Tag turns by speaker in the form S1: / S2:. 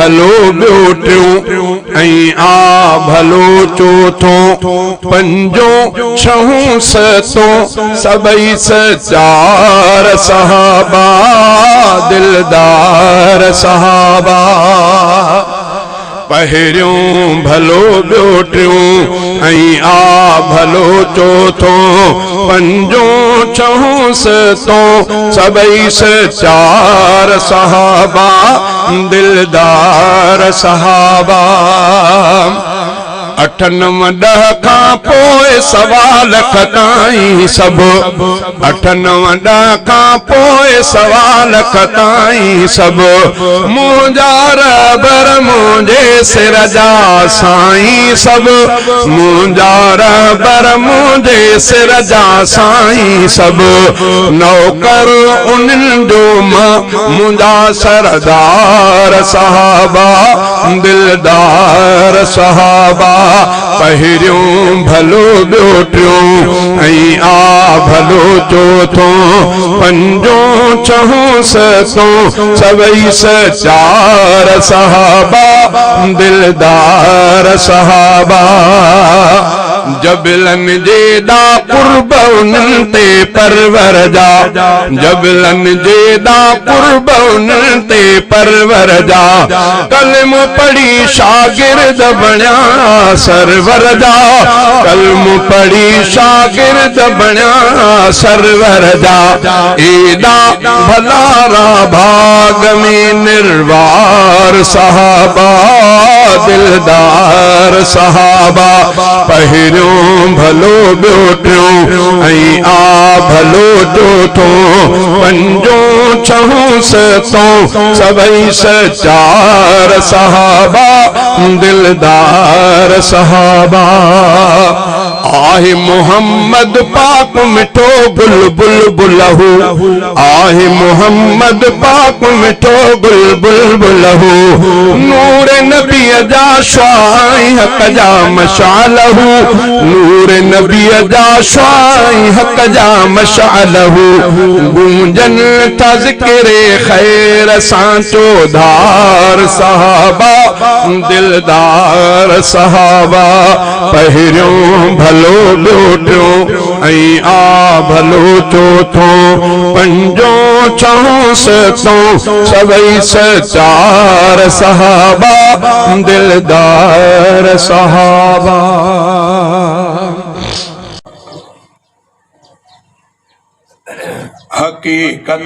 S1: भलो ॿियो टियों ऐं आ भलो चोथों पंजों छहों सतों सबई सचार सहाबा दिलदार सहाबा। पहिरियों भलो ॿियो टियों ऐं आ भलो चोथों पंजों छहों सतों सबई सचार सहाबा दिलदार सहाबा। 8 9 10 खां पोइ सवा लख ताईं सभु 8 9 10 खां पोइ सवा लख ताईं सभु मुंहिंजा रबर मुंहिंजे सिर जा साईं सभु मुंहिंजा रबर मुंहिंजे सिर जा साईं सभु नौकर उन्हनि जो मुंहिंजा सरदार सहाबा दिलदार सहाबा। पहिरियों भलो ॿियो टियों ऐं आ भलो चोथों पंजों छहों सतों सबई सचार सहाबा दिलदार सहाबा। जबलन जेदा कुर्ब उन्हनि ते परवर जा जबलन जेदा कुर्ब उन्हनि ते परवर जा कलम पढ़ी शागिर्द बणिया सरवर जा कलम पढ़ी शागिर्द बणिया सरवर जा। एदा भलारा भाग में निर्वार सहाबा दिलदार सहाबा। पहिरियों भलो ॿियो टियों ऐं आ भलो चोथों पंजों छहों सतों सबई सचार सहाबा दिलदार सहाबा। आहे मोहम्मद पाक मिठो बुलबुल बुलहू आहे मोहम्मद पाक मिठो बुलबुल बुलहू नूर नबी जा श्वाई हक जा मशालहू नूर नबी जा श्वाई हक जा मशालहू गूंजन था ज़िक्रे खैर सांचो धार सहाबा दिलदार सहाबा। पहिरियों भलो ॿियो टियों ऐं आ भलो चोथों पंजों छहों सतों सबई सचार सहाबा दिलदार सहाबा। हकीकत